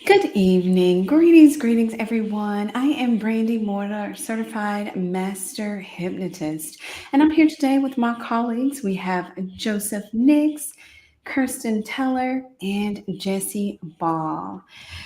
Good evening. Greetings, everyone. I am Brandy Mortar, certified master hypnotist, and I'm here today with my colleagues. We have Joseph Nix, Kirsten Teller, and Jesse Ball.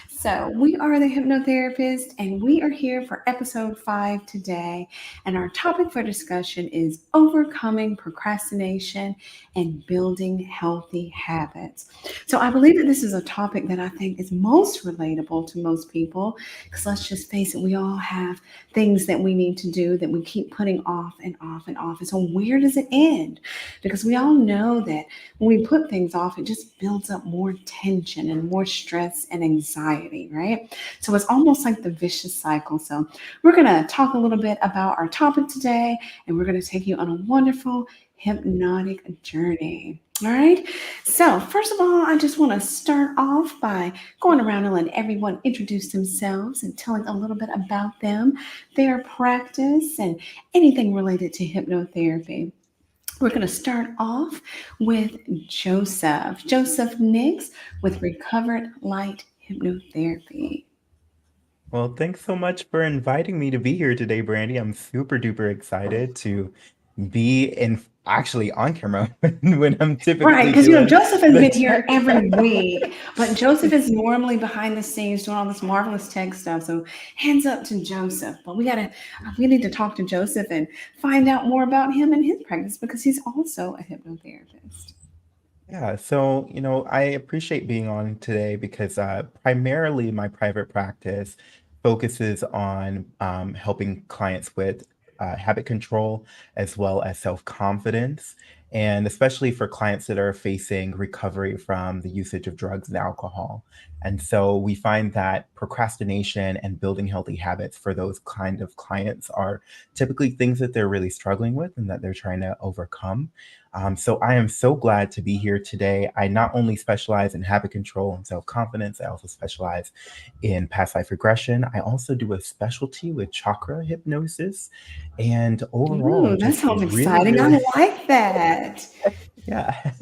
So, we are the hypnotherapist, and we are here for episode 5 today. And our topic for discussion is overcoming procrastination and building healthy habits. So I believe that this is a topic that I think is most relatable to most people because let's just face it, we all have things that we need to do that we keep putting off and off and off. And so where does it end? Because we all know that when we put things off, it just builds up more tension and more stress and anxiety, right? So it's almost like the vicious cycle. So we're going to talk a little bit about our topic today and we're going to take you on a wonderful hypnotic journey. All right. So, first of all, I just want to start off by going around and letting everyone introduce themselves and telling a little bit about them, their practice, and anything related to hypnotherapy. We're going to start off with Joseph. Joseph Nix with Recovered Light Hypnotherapy. Well, thanks so much for inviting me to be here today, Brandy. I'm super duper excited to be in actually on camera when I'm Right, typically because doing Joseph has the been here tech. every week, but Joseph is normally behind the scenes doing all this marvelous tech stuff. So hands up to Joseph. But we need to talk to Joseph and find out more about him and his practice because he's also a hypnotherapist. Yeah, so I appreciate being on today because primarily my private practice focuses on helping clients with habit control as well as self-confidence, and especially for clients that are facing recovery from the usage of drugs and alcohol. And so we find that procrastination and building healthy habits for those kind of clients are typically things that they're really struggling with and that they're trying to overcome. So I am so glad to be here today. I not only specialize in habit control and self-confidence, I also specialize in past life regression. I also do a specialty with chakra hypnosis. And overall, Ooh, I'm that just sounds really, exciting. I really, like that. yeah.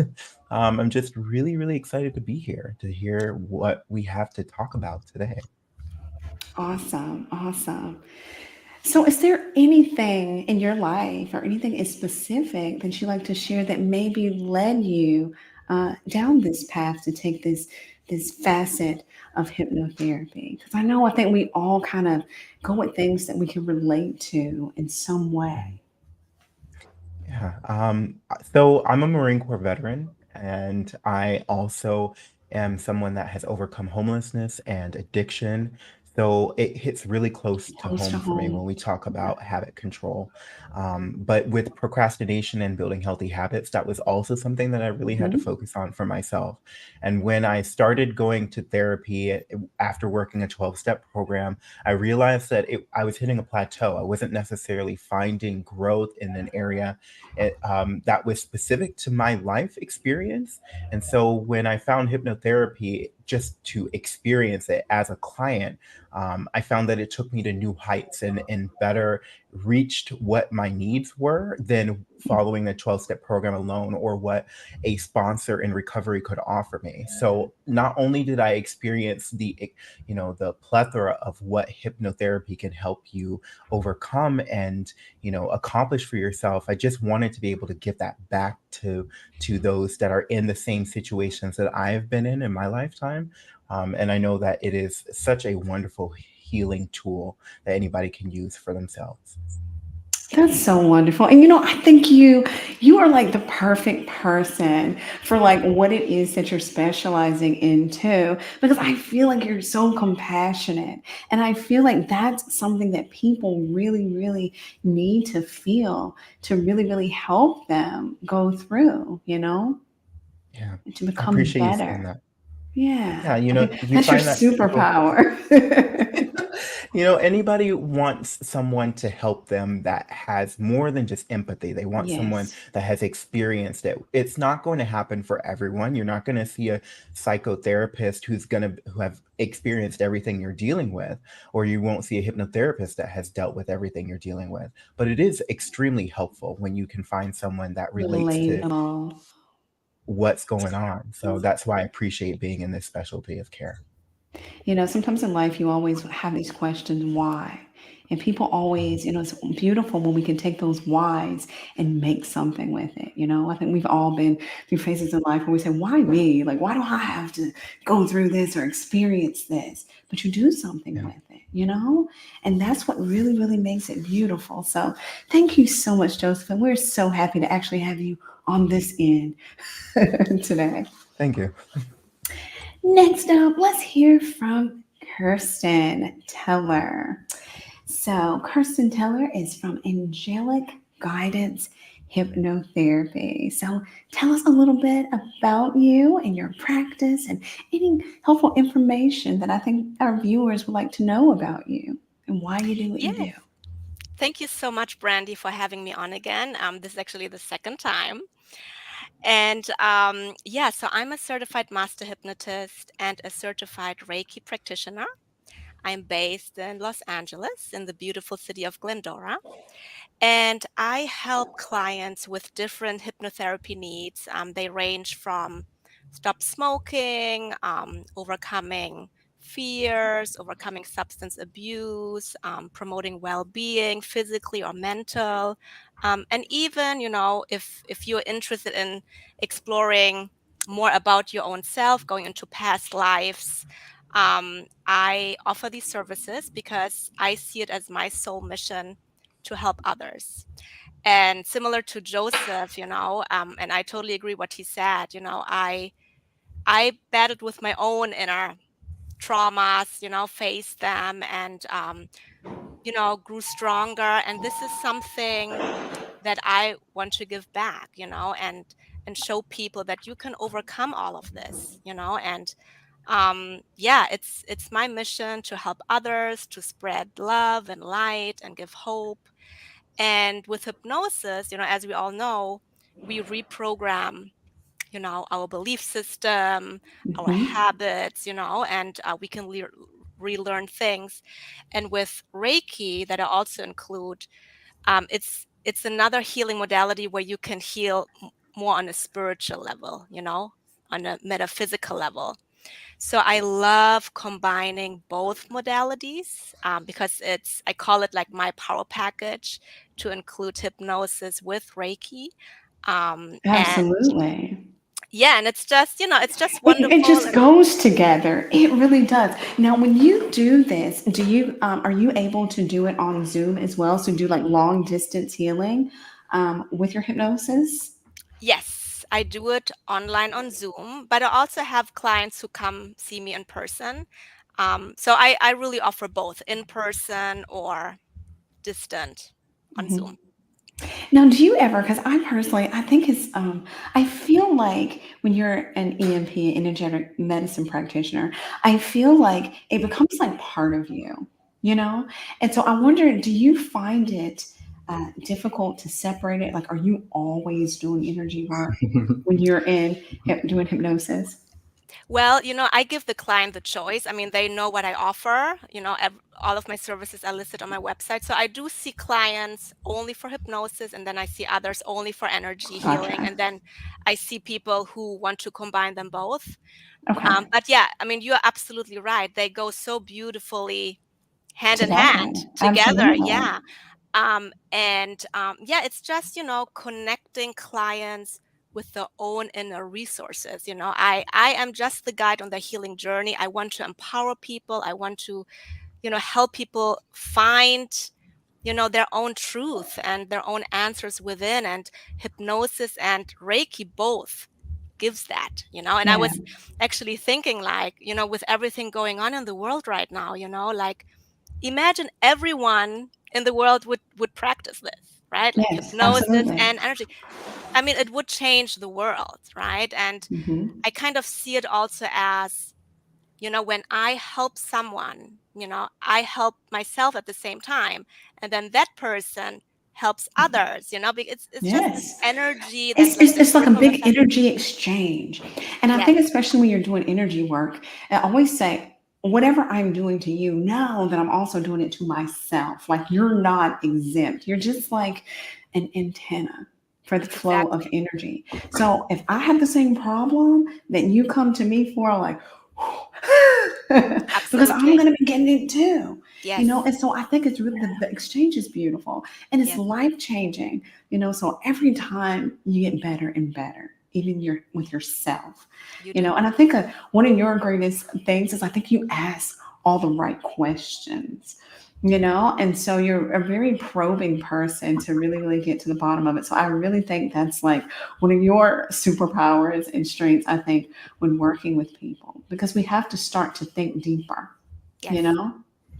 I'm just really, really excited to be here to hear what we have to talk about today. Awesome. Awesome. So, is there anything in your life or anything in specific that you like to share that maybe led you down this path to take this facet of hypnotherapy? Because I think we all kind of go with things that we can relate to in some way. Yeah. So I'm a Marine Corps veteran, and I also am someone that has overcome homelessness and addiction. So it hits really close to Close to home for me home. when we talk Yeah. about habit control. But with procrastination and building healthy habits, that was also something that I really had to Mhm. focus on for myself. And when I started going to therapy after working a 12-step program, I realized that I was hitting a plateau. I wasn't necessarily finding growth in an area that was specific to my life experience. And so when I found hypnotherapy, just to experience it as a client, I found that it took me to new heights and better reached what my needs were than following the 12-step program alone or what a sponsor in recovery could offer me. So not only did I experience the plethora of what hypnotherapy can help you overcome and accomplish for yourself, I just wanted to be able to give that back to those that are in the same situations that I've been in my lifetime. And I know that it is such a wonderful healing tool that anybody can use for themselves. That's so wonderful. And I think you are like the perfect person for like what it is that you're specializing into because I feel like you're so compassionate. And I feel like that's something that people really, really need to feel to really, really help them go through, Yeah, to I become appreciate you saying better. that. Yeah. Yeah, I think do you that's your find that people superpower. anybody wants someone to help them that has more than just empathy. They want someone Yes. that has experienced it. It's not going to happen for everyone. You're not going to see a psychotherapist who have experienced everything you're dealing with, or you won't see a hypnotherapist that has dealt with everything you're dealing with. But it is extremely helpful when you can find someone that relates to Relatable. what's going on. So that's why I appreciate being in this specialty of care. Sometimes in life you always have these questions, why? And people always, it's beautiful when we can take those whys and make something with it. I think we've all been through phases in life where we say, why me? Like, why do I have to go through this or experience this? But you do something Yeah. with it. And that's what really, really makes it beautiful. So thank you so much, Joseph. And we're so happy to actually have you on this end today. Thank you. Next up, let's hear from Kirsten Teller. So, Kirsten Teller is from Angelic Guidance Hypnotherapy. So, tell us a little bit about you and your practice and any helpful information that I think our viewers would like to know about you and why you do what you do. Yes. Thank you so much, Brandy, for having me on again. This is actually the second time. And yeah, so I'm a certified master hypnotist and a certified Reiki practitioner. I'm based in Los Angeles, in the beautiful city of Glendora. And I help clients with different hypnotherapy needs. They range from stop smoking, overcoming fears, overcoming substance abuse, promoting well-being, physically or mental, and even, if you're interested in exploring more about your own self, going into past lives. I offer these services because I see it as my soul mission to help others. And similar to Joseph, and I totally agree what he said. I battled with my own inner traumas, faced them, and grew stronger. And this is something that I want to give back, and show people that you can overcome all of this, and yeah, it's my mission to help others, to spread love and light and give hope. And with hypnosis, as we all know, we reprogram, our belief system, our Mhm. habits, and we can relearn things. And with Reiki, that I also include, it's another healing modality where you can heal more on a spiritual level, on a metaphysical level. So I love combining both modalities, because I call it like my power package to include hypnosis with Reiki. And Absolutely. yeah, and it's just It wonderful. just And goes together. It really does. Now, when you do this, are you able to do it on Zoom as well? So do like long distance healing with your hypnosis? yes, I do it online on Zoom, but I also have clients who come see me in person. So I really offer both in person or distant on Zoom. Now, do you ever? Because I personally, I think I feel like when you're an EMP, energetic medicine practitioner, I feel like it becomes like part of you. And so I wonder, do you find it difficult to separate it? Like, are you always doing energy work when you're doing hypnosis? Well, I give the client the choice. I mean, they know what I offer. All of my services are listed on my website. So I do see clients only for hypnosis, and then I see others only for energy healing. Gotcha. And then I see people who want to combine them both. Okay. But yeah, I mean, you're absolutely right. They go so beautifully hand in Together. hand together. Absolutely. Yeah. And yeah, it's just, connecting clients with their own inner resources. I am just the guide on their healing journey. I want to empower people. I want to, help people find, their own truth and their own answers within. And hypnosis and Reiki both gives that. And I Yeah. was actually thinking, like, with everything going on in the world right now, like, imagine everyone in the world would practice this, right? Like Yes. hypnosis Absolutely. and energy. I mean, it would change the world, right? And Hmm. I kind of see it also as, when I help someone, I help myself at the same time, and then that person helps others, because it's just this Yes. energy, that It's, like it's, this it's like a ripple big effect. energy exchange. And I think, Yes, especially when you're doing energy work, I always say, whatever I'm doing to you, know that I'm also doing it to myself. Like you're not exempt. You're just like an antenna for the flow of exactly. energy. So if I have the same problem that you come to me for, like, because I'm Absolutely. going to be getting it too. Yes. And so I think it's really the exchange is beautiful and it's Yes. life changing. So every time you get better and better, even with yourself. You do. And I think one of your greatest things is I think you ask all the right questions. And so you're a very probing person to really, really get to the bottom of it. So I really think that's like one of your superpowers and strengths, I think, when working with people, because we have to start to think deeper, you Yes. know?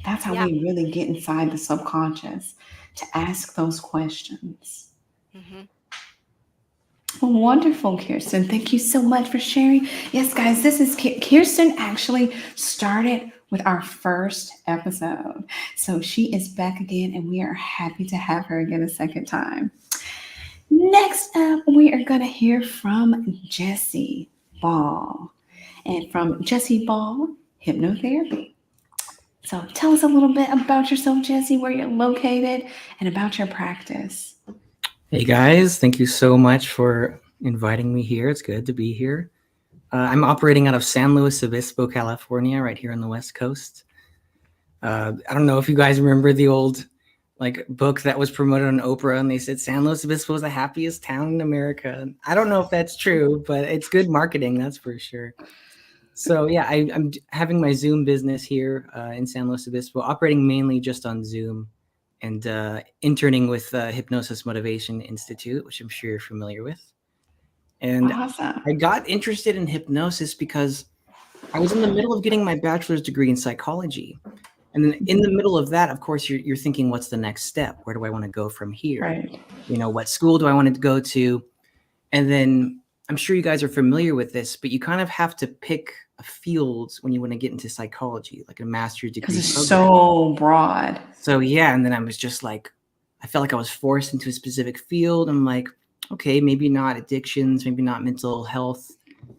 That's how Yeah. we really get inside the subconscious to ask those questions. Hmm. Well, wonderful, Kirsten. Thank you so much for sharing. Yes, guys, this is Kirsten actually started with our first episode. So she is back again, and we are happy to have her again a second time. Next up, we are going to hear from Jessie Ball. And from Jessie Ball, Hypnotherapy. So tell us a little bit about yourself, Jessie, where you're located, and about your practice. Hey guys, thank you so much for inviting me here. It's good to be here. I'm operating out of San Luis Obispo, California, right here on the West Coast. I don't know if you guys remember the old book that was promoted on Oprah, and they said San Luis Obispo is the happiest town in America. I don't know if that's true, but it's good marketing, that's for sure. So yeah, I'm having my Zoom business here in San Luis Obispo, operating mainly just on Zoom, and interning with Hypnosis Motivation Institute, which I'm sure you're familiar with. And Awesome. I got interested in hypnosis because I was in the middle of getting my bachelor's degree in psychology. And then in the middle of that, of course, you're thinking, what's the next step? Where do I want to go from here? Right. What school do I want to go to? And then I'm sure you guys are familiar with this, but you kind of have to pick a field when you want to get into psychology, like a master's degree Because it's program. so broad. So yeah, and then I was just like, I felt like I was forced into a specific field. I'm like, okay, maybe not addictions, maybe not mental health,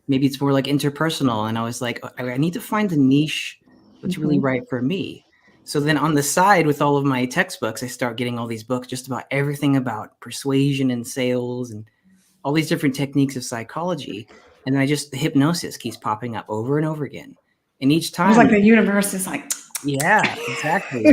maybe it's more like interpersonal. And I was like, I need to find a niche that's really right for me. So then on the side with all of my textbooks, I start getting all these books just about everything about persuasion and sales and all these different techniques of psychology. And then the hypnosis keeps popping up over and over again. And each It was time, like the universe is like, yeah, exactly.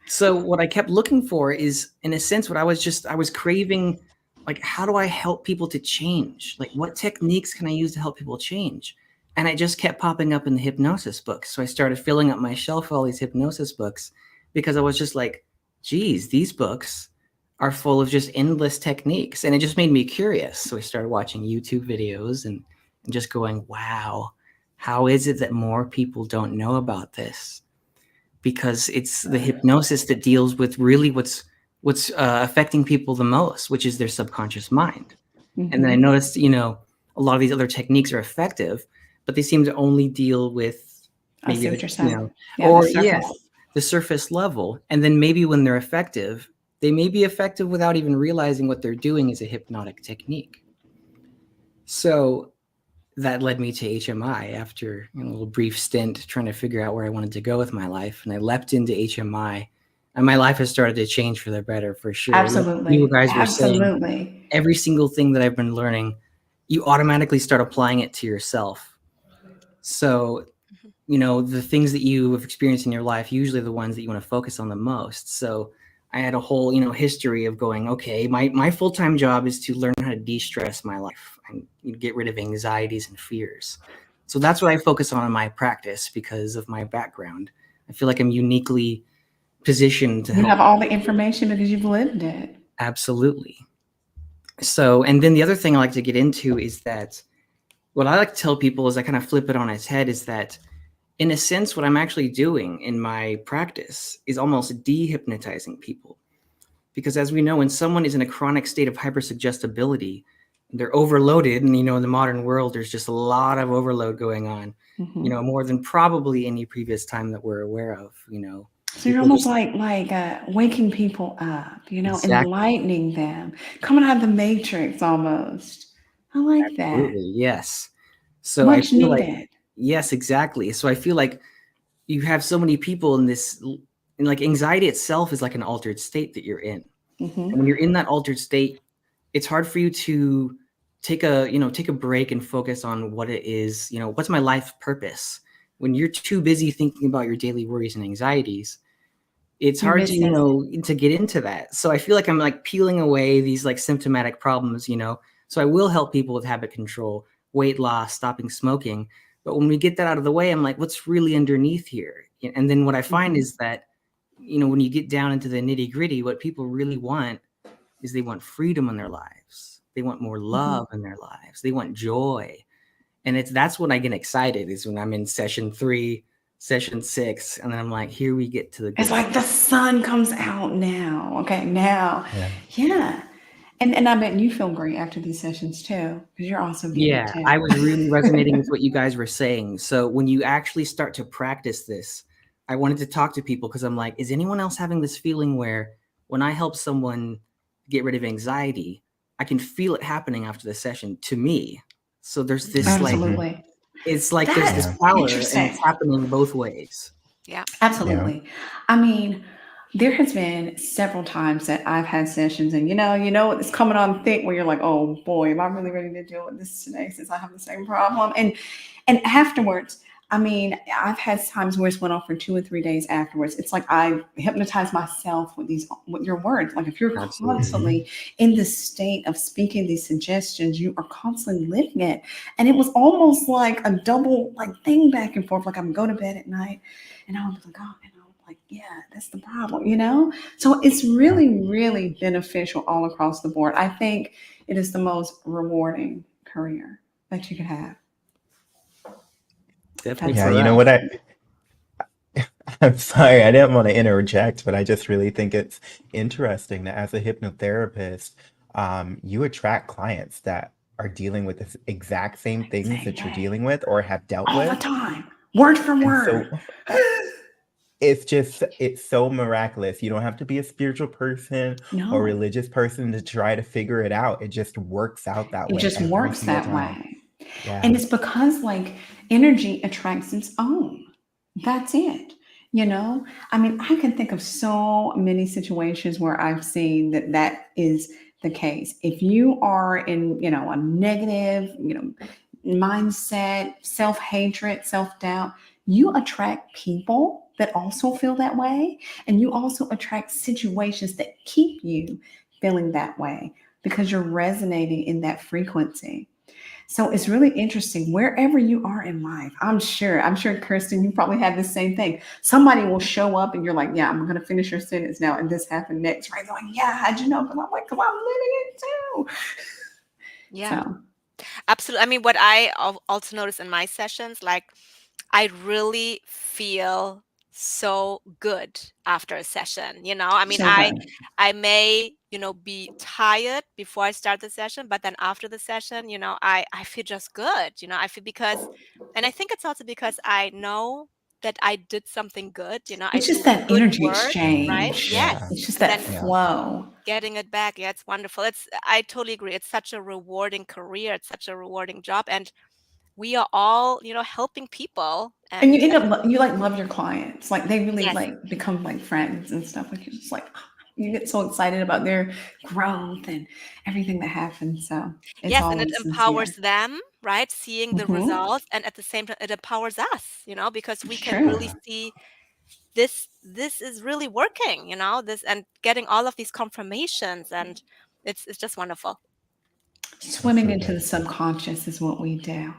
So what I kept looking for is, in a sense, I was craving, like, how do I help people to change? Like, what techniques can I use to help people change? And it just kept popping up in the hypnosis books. So I started filling up my shelf with all these hypnosis books because I was just like, geez, these books are full of just endless techniques. And it just made me curious. So I started watching YouTube videos and just going, wow, how is it that more people don't know about this? Because it's the hypnosis that deals with really what's affecting people the most, which is their subconscious mind. And then I noticed, a lot of these other techniques are effective, but they seem to only deal with I see maybe what you're saying. the surface level. And then maybe when they're effective, they may be effective without even realizing what they're doing is a hypnotic technique. So that led me to HMI after a little brief stint trying to figure out where I wanted to go with my life. And I leapt into HMI, and my life has started to change for the better, for sure. Absolutely. You guys were Absolutely. saying every single thing that I've been learning, you automatically start applying it to yourself. So, the things that you have experienced in your life, usually the ones that you want to focus on the most. So I had a whole, history of going, okay, my full-time job is to learn how to de-stress my life and get rid of anxieties and fears. So that's what I focus on in my practice because of my background. I feel like I'm uniquely positioned to You help. have all the information because you've lived it. Absolutely. So, and then the other thing I like to get into is that what I like to tell people is I kind of flip it on its head is that in a sense, what I'm actually doing in my practice is almost dehypnotizing people. Because as we know, when someone is in a chronic state of hypersuggestibility, they're overloaded. And, in the modern world, there's just a lot of overload going on, more than probably any previous time that we're aware of, So you're almost like waking people up, Exactly. enlightening them, coming out of the matrix almost. I like that. Absolutely, yes. So Much I feel needed. like, yes, exactly. So I feel like you have so many people in this, and like anxiety itself is like an altered state that you're in. And when you're in that altered state, it's hard for you to take a break and focus on what it is, what's my life purpose? when you're too busy thinking about your daily worries and anxieties, it's You hard miss to, it. to get into that. So I feel like I'm like peeling away these like symptomatic problems, So I will help people with habit control, weight loss, stopping smoking. But when we get that out of the way, I'm like, what's really underneath here? And then what I find Mhm. is that, when you get down into the nitty gritty, what people really want is they want freedom in their lives. They want more Mhm. love in their lives. They want joy. And that's when I get excited, is when I'm in session 3, session 6, and then I'm like, here we get to the It's good like stuff. the sun comes out now. Okay, now. Yeah. Yeah. And I bet you feel great after these sessions too, because you're also getting it Yeah, I too. was really resonating with what you guys were saying. So when you actually start to practice this, I wanted to talk to people because I'm like, is anyone else having this feeling where when I help someone get rid of anxiety, I can feel it happening after the session to me. So there's this like, Hmm. Absolutely. it's like there's this That's Yeah. power and it's interesting. happening both ways. Yeah. Yeah. Absolutely. I mean, there has been several times that I've had sessions and it's coming on thick where you're like, oh boy, am I really ready to deal with this today since I have the same problem? And afterwards, I mean, I've had times where it's went on for 2 or 3 days afterwards. It's like I hypnotize myself with your words. Like if you're Absolutely. Hmm. constantly in this state of speaking these suggestions, you are constantly living it. And it was almost like a double like thing back and forth. Like I would go to bed at night and I was like, oh, and I was like, yeah, that's the problem. So it's Yeah. really, really beneficial all across the board. I think it is the most rewarding career that you could have. Definitely Yeah. for You Absolutely. know us. what I'm sorry, I didn't want to interject, but I just really think it's interesting that as a hypnotherapist, you attract clients that are dealing with the exact same things Same that you're thing. dealing with or have dealt All the with. time. Word for And word. so it's so miraculous. You don't have to be a spiritual person or No, religious person to try to figure it out. It just works out that it way just every works single that time. way. And Yeah. it's because like energy attracts its own. That's it. I mean, I can think of so many situations where I've seen that is the case. If you are in, a negative, mindset, self-hatred, self-doubt, you attract people that also feel that way. And you also attract situations that keep you feeling that way because you're resonating in that frequency. So it's really interesting wherever you are in life. I'm sure, Kirsten, you probably have the same thing. Somebody will show up and you're like, yeah, I'm going to finish your sentence now. And this happened next, right? They're like, yeah, how'd you know? But I'm like, because I'm living it too. Yeah. So Absolutely. I mean, what I also notice in my sessions, like I really feel so good after a session. I mean, so I good. I may, be tired before I start the session, but then after the session, I feel just good. I feel because, and I think it's also because I know that I did something good. I It's just do that good energy work, right? exchange. Yeah. Yes. It's just And that then Yeah. flow. getting it back, yeah, it's wonderful. I totally agree. It's such a rewarding career. It's such a rewarding job. And we are all, helping people. And you And end up, you like love your clients. Like they really yes, like become like friends and stuff. Like you're just like, you get so excited about their growth and everything that happens. So it's yes, and it always empowers sincere. them, right? Seeing the Hmm. results, and at the same time, it empowers us, because we It's can true. really Yeah. see this is really working, this and getting all of these confirmations, and it's just wonderful. Swimming into the Absolutely. subconscious is what we do.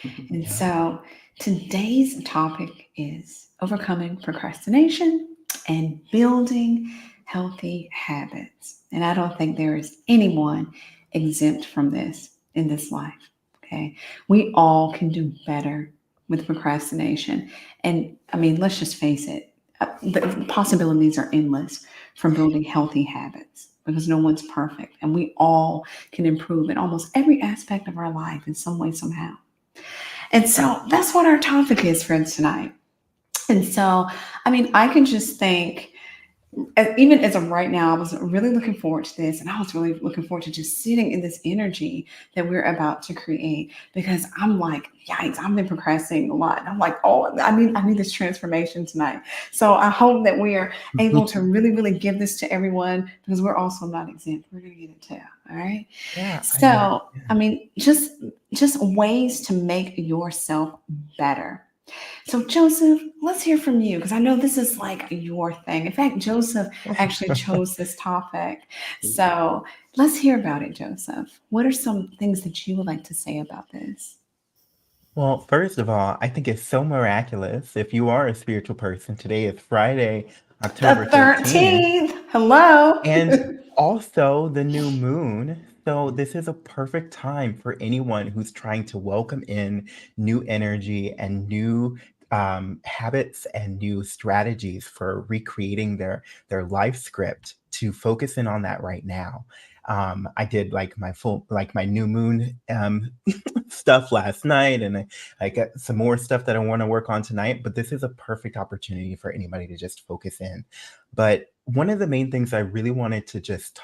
And Yeah. so today's topic is overcoming procrastination and building healthy habits. And I don't think there is anyone exempt from this in this life. Okay. We all can do better with procrastination. And I mean, let's just face it, the possibilities are endless from building healthy habits because no one's perfect. And we all can improve in almost every aspect of our life in some way, somehow. And so that's what our topic is for tonight. And so, I mean, I can just think, even as of right now, I was really looking forward to this, and I was really looking forward to just sitting in this energy that we're about to create. Because I'm like, yikes, I've been procrastinating a lot. And I'm like, oh, I need this transformation tonight. So I hope that we are able to really, really give this to everyone because we're also not exempt. We're gonna get it too. All right. Yeah. So, Yeah. I mean, just ways to make yourself better. So, Joseph, let's hear from you because I know this is like your thing. In fact, Joseph actually chose this topic. So, let's hear about it, Joseph. What are some things that you would like to say about this? Well, first of all, I think it's so miraculous. If you are a spiritual person, today is Friday, October The 13th. 13th. Hello. And also the new moon. So this is a perfect time for anyone who's trying to welcome in new energy and new habits and new strategies for recreating their life script to focus in on that right now. I did like my new moon stuff last night, and I got some more stuff that I want to work on tonight. But this is a perfect opportunity for anybody to just focus in. But one of the main things I really wanted to just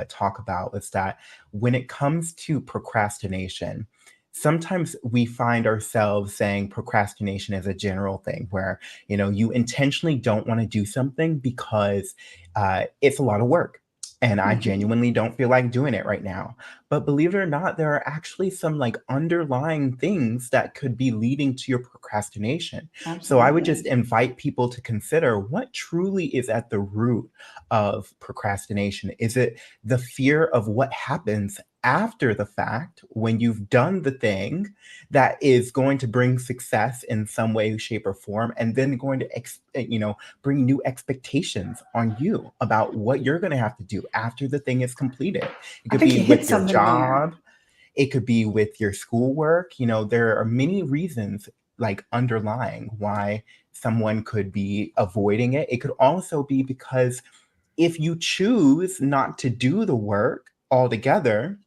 talk about is that when it comes to procrastination, sometimes we find ourselves saying procrastination is a general thing where, you intentionally don't want to do something because it's a lot of work. And I Mhm. genuinely don't feel like doing it right now. But believe it or not, there are actually some like underlying things that could be leading to your procrastination. So I would just Absolutely. invite people to consider what truly is at the root of procrastination. Is it the fear of what happens after the fact when you've done the thing that is going to bring success in some way, shape, or form, and then going to bring new expectations on you about what you're going to have to do after the thing is completed? It I could think be you hit with your something there. job, it could be with your schoolwork. There are many reasons like underlying why someone could be avoiding it. It could also be because if you choose not to do the work altogether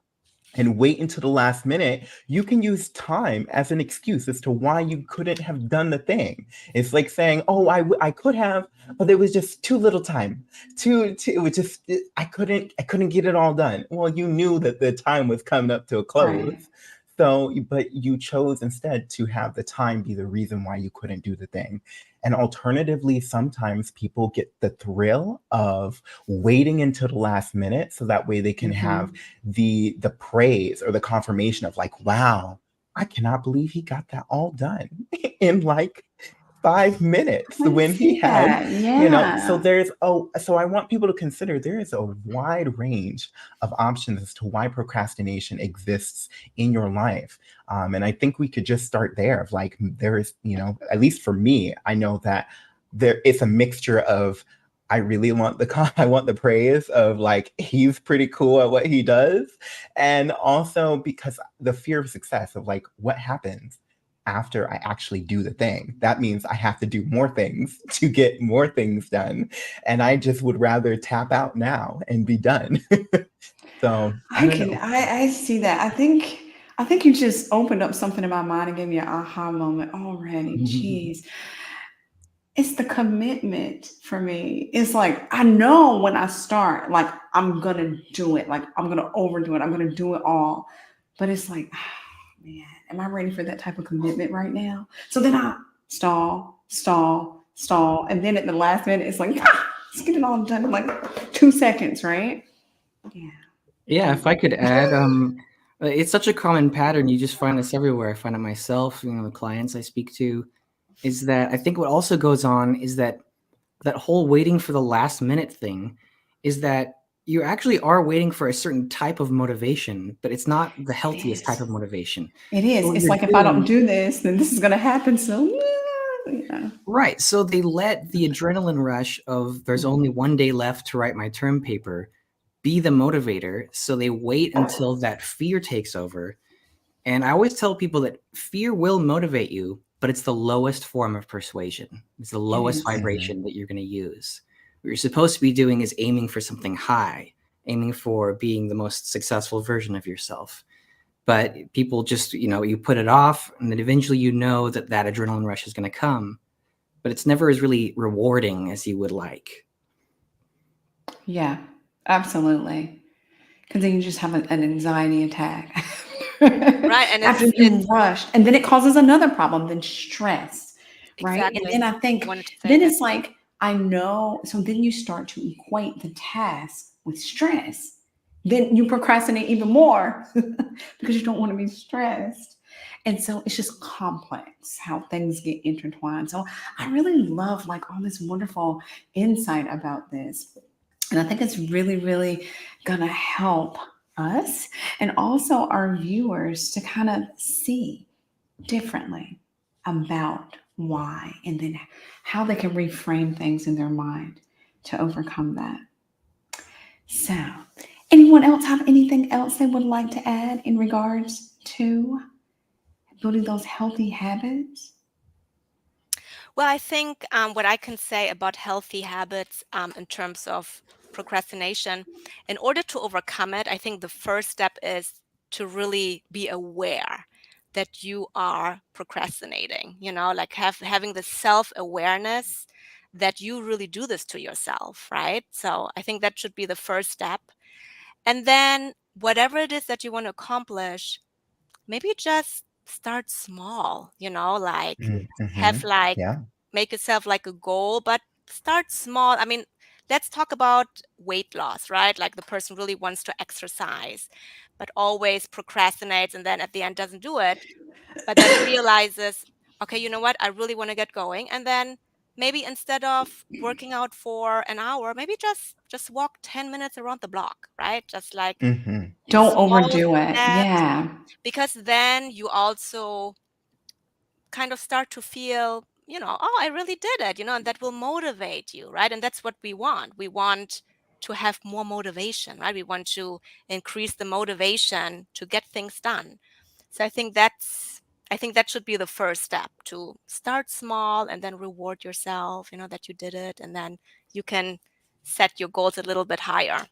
and wait until the last minute, you can use time as an excuse as to why you couldn't have done the thing. It's like saying, "Oh, I could have, but there was just too little time. It was just I couldn't get it all done." Well, you knew that the time was coming up to a Right. close. So, but you chose instead to have the time be the reason why you couldn't do the thing. And alternatively, sometimes people get the thrill of waiting until the last minute so that way they can have Hmm. the praise or the confirmation of like, wow, I cannot believe he got that all done in like 5 minutes I when he see had, that. so Yeah. so I want people to consider there is a wide range of options as to why procrastination exists in your life. And I think we could just start there of like, there is, at least for me, I know that it's a mixture of I really want I want the praise of like he's pretty cool at what he does, and also because the fear of success of like what happens after I actually do the thing. That means I have to do more things to get more things done, and I just would rather tap out now and be done. So I don't know. I see that. I think you just opened up something in my mind and gave me an aha moment already. Jeez. It's the commitment for me. It's like I know when I start, like I'm gonna do it, like I'm gonna overdo it, I'm gonna do it all. But it's like, man, am I ready for that type of commitment right now? So then I stall, stall, stall, and then at the last minute, it's like, let's get it all done in like 2 seconds, right? Yeah. Yeah, Yeah. if I could add, it's such a common pattern. You just find this everywhere. I find it myself, the clients I speak to, is that I think what also goes on is that whole waiting for the last minute thing is that you actually are waiting for a certain type of motivation, but it's not the It healthiest type is. of motivation. It So is. what It's you're like if I don't doing, do this, then this is gonna happen. So yeah. right? So they let the adrenaline rush of there's only Mhm. one day left to write my term paper be the motivator. So they wait until that fear takes over. And I always tell people that fear will motivate you, but it's the lowest form of persuasion. It's the It lowest is. Mhm. vibration that you're going to use. What you're supposed to be doing is aiming for something high, aiming for being the most successful version of yourself. But people just, you put it off, and then eventually that that adrenaline rush is going to come, but it's never as really rewarding as you would like. Yeah, absolutely. Because then you just have an anxiety attack Right. And after it's you rushed. And then it causes another problem, then stress, right? And then exactly. I I think, wanted to say then that. it's like, I know. So then you start to equate the task with stress. Then you procrastinate even more because you don't want to be stressed. And so it's just complex how things get intertwined. So I really love like all this wonderful insight about this. And I think it's really, really going to help us and also our viewers to kind of see differently about why and then how they can reframe things in their mind to overcome that. So, anyone else have anything else they would like to add in regards to building those healthy habits? Well, I think what I can say about healthy habits in terms of procrastination, in order to overcome it, I think the first step is to really be aware that you are procrastinating, like having the self-awareness that you really do this to yourself, right? So I think that should be the first step. And then whatever it is that you want to accomplish, maybe just start small, like have Mm-hmm. like Yeah. make yourself like a goal, but start small. I mean, let's talk about weight loss, right? Like the person really wants to exercise, but always procrastinates and then at the end doesn't do it, but then realizes, okay, you know what? I really want to get going. And then maybe instead of working out for an hour, maybe just walk 10 minutes around the block, right? Just like Mm-hmm. Don't small overdo it. steps, Yeah. because then you also kind of start to feel, oh, I really did it, and that will motivate you, right? And that's what we want. We want to have more motivation, right? We want to increase the motivation to get things done. So I think that should be the first step, to start small and then reward yourself, that you did it, and then you can set your goals a little bit higher.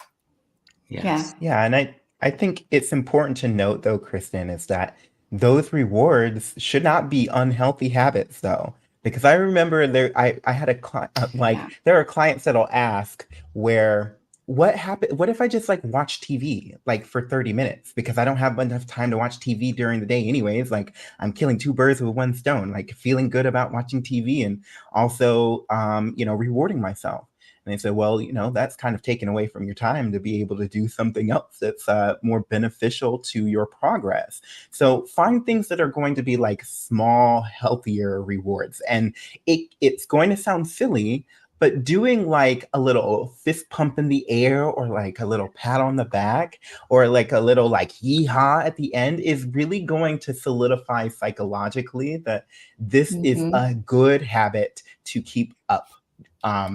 Yeah. Yes. Yeah, and I think it's important to note though, Kristen, is that those rewards should not be unhealthy habits though. Because I remember I had a client like Yeah. there are clients that'll ask where what if I just like watch TV like for 30 minutes because I don't have enough time to watch TV during the day anyways, like I'm killing two birds with one stone, like feeling good about watching TV and also rewarding myself. And they said, well, that's kind of taken away from your time to be able to do something else that's more beneficial to your progress. So find things that are going to be like small, healthier rewards. And it's going to sound silly, but doing like a little fist pump in the air or like a little pat on the back or like a little like yeehaw at the end is really going to solidify psychologically that this is Hmm. a good habit to keep up.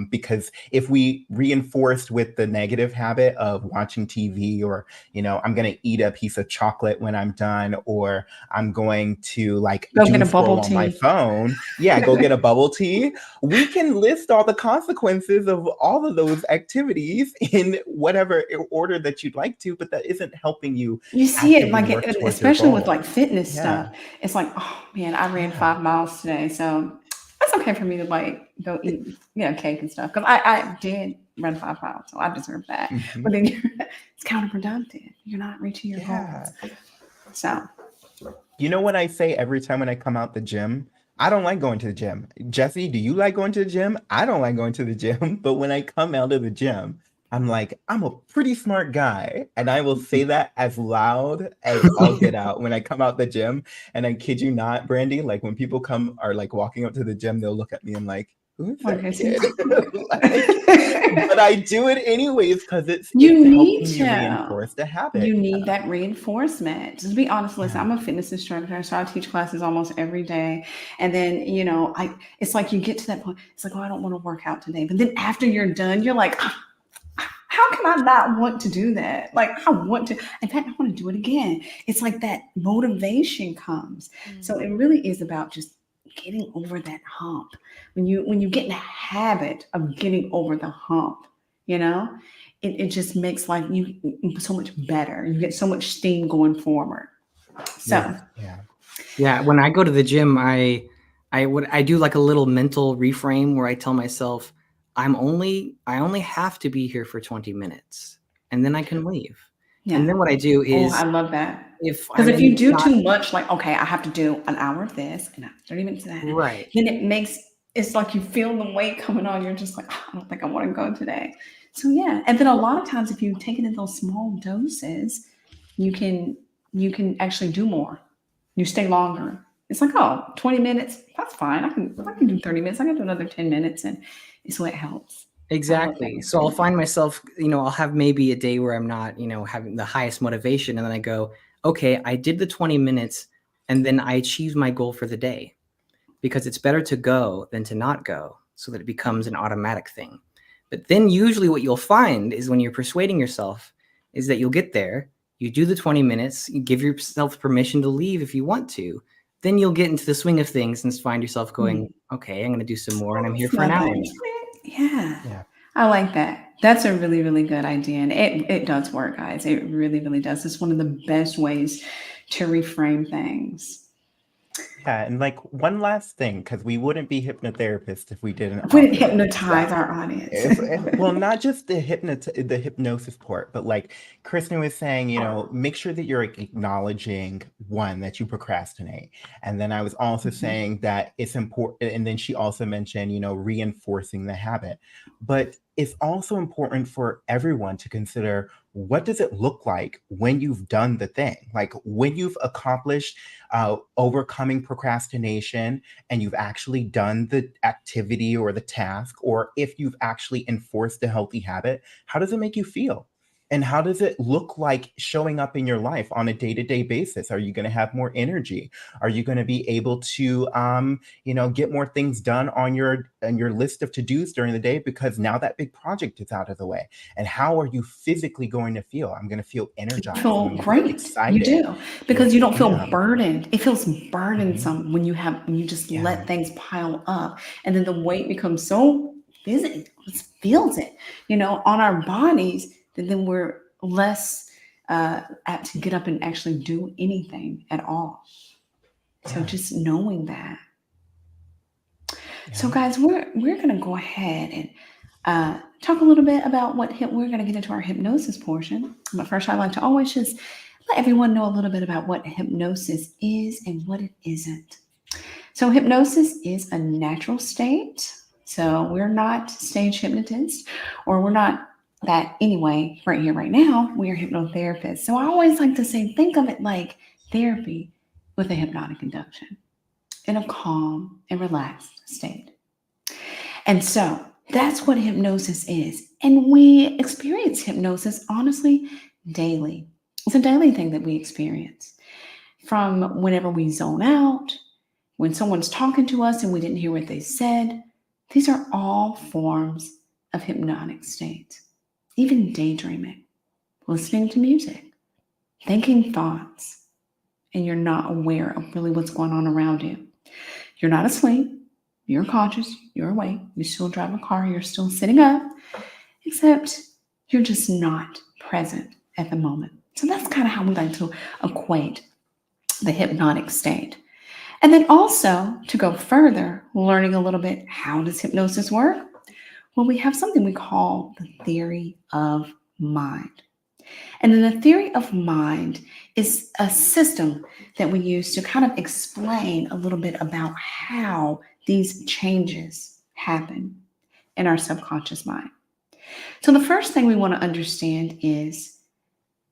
Because if we reinforced with the negative habit of watching TV or, I'm going to eat a piece of chocolate when I'm done, or I'm going to like Go get doom a bubble scroll on my tea. phone. Yeah, go get a bubble tea. We can list all the consequences of all of those activities in whatever order that you'd like to, but that isn't helping you You see it actively like, work towards your especially with like goal. fitness stuff. Yeah. It's like, oh man, I ran Yeah. 5 miles today, so that's okay for me to like go eat, cake and stuff. Because I did run 5 miles, so I deserve that. But Mhm. then it's counterproductive. You're not reaching your Yeah. goals. So You know what I say every time when I come out the gym? I don't like going to the gym. Jesse, do you like going to the gym? I don't like going to the gym. But when I come out of the gym, I'm like, I'm a pretty smart guy. And I will say that as loud as I'll get out when I come out the gym. And I kid you not, Brandy, like when people come are like walking up to the gym, they'll look at me and like, who's like that I said, kid? Like, but I do it anyways because it's you need helping me to. reinforce the habit. You need Yeah. that reinforcement. To be honest, listen, Yeah. I'm a fitness instructor, so I teach classes almost every day. And then, it's like you get to that point. It's like, oh, I don't want to work out today. But then after you're done, you're like, "Ah, how can I not want to do that? Like, I want to. In fact, I want to do it again. It's like that motivation comes. So it really is about just getting over that hump. When you get in a habit of getting over the hump, you know, it just makes life so much better. You get so much steam going forward. So Yeah. Yeah. Yeah. When I go to the gym, I do like a little mental reframe where I tell myself I only have to be here for 20 minutes and then I can leave. And yeah. then what I do Oh, I is love that. if Because if you I'm do not too much, like, okay, I have to do an hour of this and 30 minutes of that, right. then it's like you feel the weight coming on. You're just like, "Oh, I don't think I want to go today." So yeah. And then a lot of times if you take it in those small doses, you can you can actually do more. You stay longer. It's like, oh, 20 minutes, that's fine. I can do 30 minutes. I can do another 10 minutes. And it's what helps. I love that. Exactly. So I'll find myself, I'll have maybe a day where I'm not, having the highest motivation. And then I go, okay, I did the 20 minutes and then I achieved my goal for the day, because it's better to go than to not go, so that it becomes an automatic thing. But then usually what you'll find is, when you're persuading yourself, is that you'll get there, you do the 20 minutes, you give yourself permission to leave if you want to. Then you'll get into the swing of things and find yourself going, okay, I'm going to do some more, and I'm here for an hour. Yeah. I like that. That's a really, really good idea. And it does work, guys. It really, really does. It's one of the best ways to reframe things. Yeah, and like one last thing, because we wouldn't be hypnotherapists if we didn't If we didn't offer this. hypnotize our audience. Well, not just the hypnosis part, but like Kristen was saying, make sure that you're acknowledging, one, that you procrastinate. And then I was also saying that it's important. And then she also mentioned, reinforcing the habit. But it's also important for everyone to consider, what does it look like when you've done the thing? Like when you've accomplished overcoming procrastination and you've actually done the activity or the task, or if you've actually enforced a healthy habit, how does it make you feel? And how does it look like showing up in your life on a day-to-day basis? Are you going to have more energy? Are you going to be able to, get more things done on your list of to-dos during the day, because now that big project is out of the way? And how are you physically going to feel? I'm going to feel energized. Feel I'm gonna feel great. excited. You do, because you don't feel Yeah. burdened. It feels burdensome when you just let things pile up, and then the weight becomes so physical, feels it, on our bodies. Then we're less apt to get up and actually do anything at all. So just knowing that. So guys, we're going to go ahead and talk a little bit about we're going to get into our hypnosis portion. But first, I'd like to always just let everyone know a little bit about what hypnosis is and what it isn't. So hypnosis is a natural state. So we're not stage hypnotists, or we're not that anyway. Right here, right now, we are hypnotherapists. So I always like to say, think of it like therapy with a hypnotic induction, in a calm and relaxed state. And so that's what hypnosis is. And we experience hypnosis, honestly, daily. It's a daily thing that we experience. From whenever we zone out, when someone's talking to us and we didn't hear what they said, these are all forms of hypnotic states. Even daydreaming, listening to music, thinking thoughts, and you're not aware of really what's going on around you. You're not asleep. You're conscious. You're awake. You still drive a car. You're still sitting up, except you're just not present at the moment. So that's kind of how we like to equate the hypnotic state. And then also, to go further, learning a little bit, how does hypnosis work? Well, we have something we call the theory of mind. And then the theory of mind is a system that we use to kind of explain a little bit about how these changes happen in our subconscious mind. So the first thing we want to understand is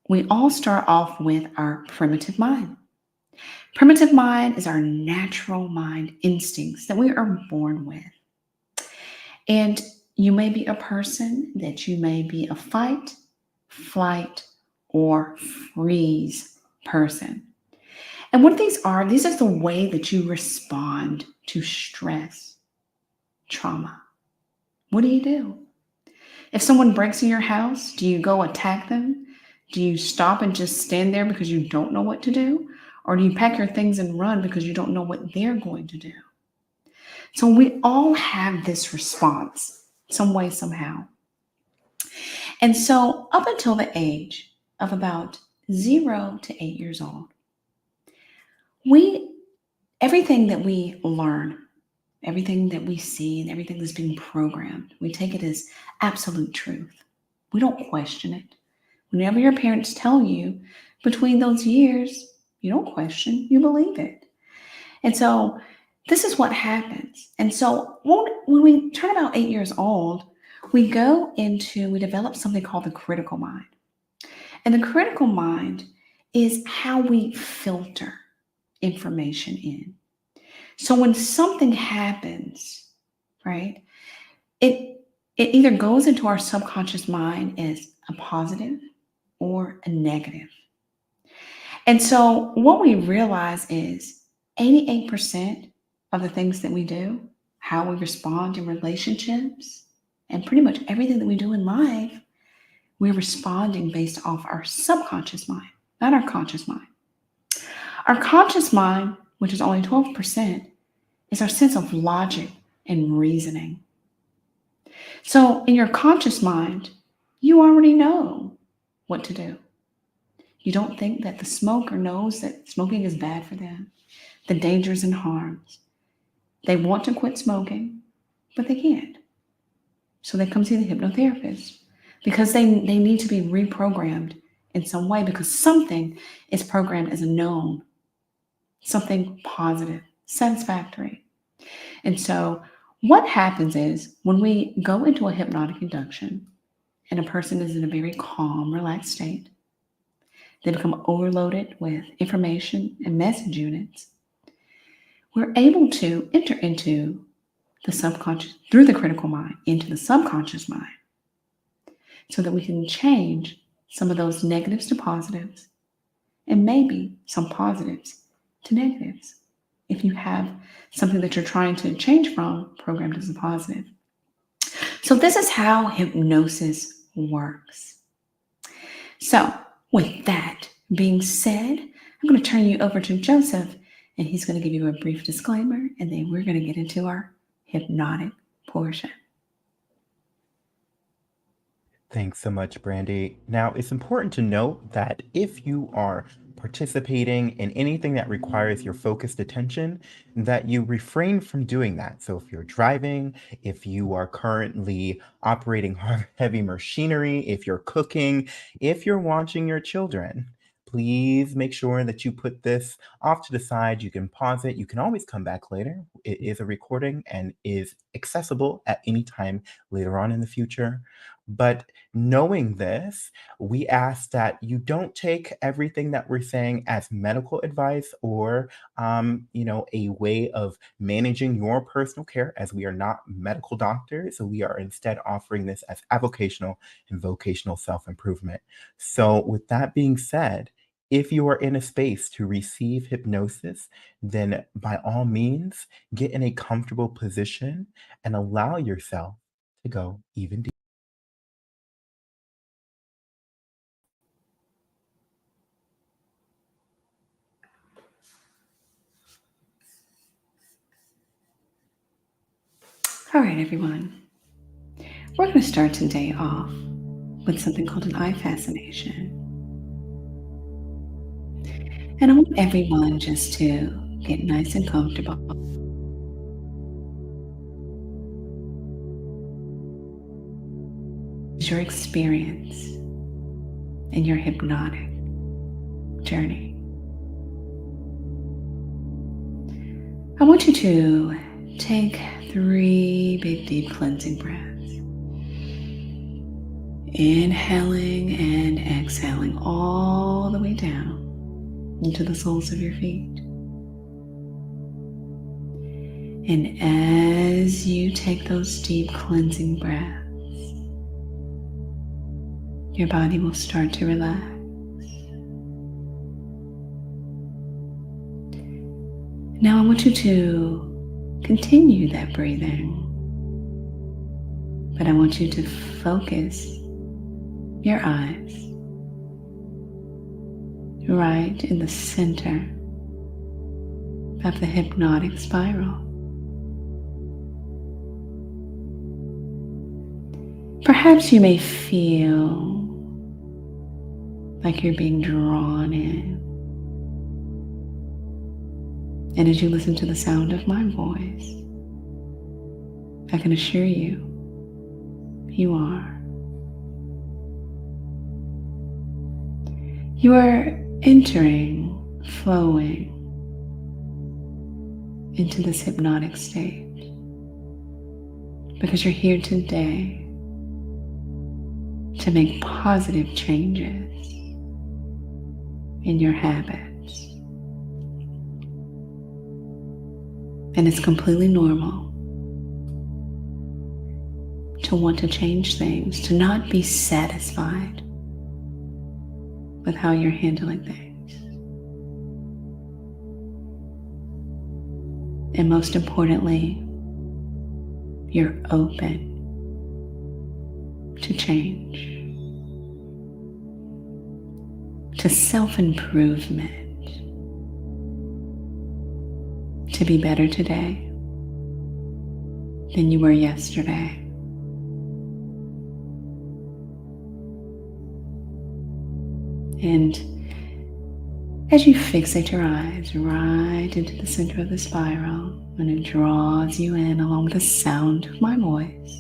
we all start off with our primitive mind. Primitive mind is our natural mind instincts that we are born with. And you may be a person that you may be a fight, flight, or freeze person. And what these are the way that you respond to stress, trauma. What do you do? If someone breaks in your house, do you go attack them? Do you stop and just stand there because you don't know what to do? Or do you pack your things and run because you don't know what they're going to do? So we all have this response some way, somehow. And so up until the age of about 0 to 8 years old, everything that we learn, everything that we see, and everything that's being programmed, we take it as absolute truth. We don't question it. Whenever your parents tell you between those years, you don't question, you believe it. And so this is what happens. And so when we turn about 8 years old, we develop something called the critical mind. And the critical mind is how we filter information in. So when something happens, right, it either goes into our subconscious mind as a positive or a negative. And so what we realize is 88% of the things that we do, how we respond in relationships, and pretty much everything that we do in life, we're responding based off our subconscious mind, not our conscious mind. Our conscious mind, which is only 12%, is our sense of logic and reasoning. So in your conscious mind, you already know what to do. You don't think that the smoker knows that smoking is bad for them, the dangers and harms. They want to quit smoking, but they can't. So they come see the hypnotherapist because they need to be reprogrammed in some way because something is programmed as a known, something positive, satisfactory. And so what happens is when we go into a hypnotic induction and a person is in a very calm, relaxed state, they become overloaded with information and message units. We're able to enter into the subconscious, through the critical mind, into the subconscious mind, so that we can change some of those negatives to positives and maybe some positives to negatives. If you have something that you're trying to change from, programmed as a positive. So this is how hypnosis works. So with that being said, I'm going to turn you over to Joseph, and he's going to give you a brief disclaimer, and then we're going to get into our hypnotic portion. Thanks so much, Brandy. Now, it's important to note that if you are participating in anything that requires your focused attention, that you refrain from doing that. So if you're driving, if you are currently operating heavy machinery, if you're cooking, if you're watching your children, please make sure that you put this off to the side. You can pause it. You can always come back later. It is a recording and is accessible at any time later on in the future. But knowing this, we ask that you don't take everything that we're saying as medical advice or, a way of managing your personal care, as we are not medical doctors. So we are instead offering this as avocational and vocational self-improvement. So with that being said, if you are in a space to receive hypnosis, then by all means, get in a comfortable position and allow yourself to go even deeper. All right, everyone. We're going to start today off with something called an eye fascination. And I want everyone just to get nice and comfortable. Your experience in your hypnotic journey. I want you to take 3 big, deep cleansing breaths. Inhaling and exhaling all the way down into the soles of your feet. And as you take those deep cleansing breaths, your body will start to relax. Now I want you to continue that breathing, but I want you to focus your eyes right in the center of the hypnotic spiral. Perhaps you may feel like you're being drawn in. And as you listen to the sound of my voice, I can assure you, you are. You are entering, flowing into this hypnotic state because you're here today to make positive changes in your habits. And it's completely normal to want to change things, to not be satisfied with how you're handling things. And most importantly, you're open to change, to self-improvement, to be better today than you were yesterday. And as you fixate your eyes right into the center of the spiral, and it draws you in along with the sound of my voice,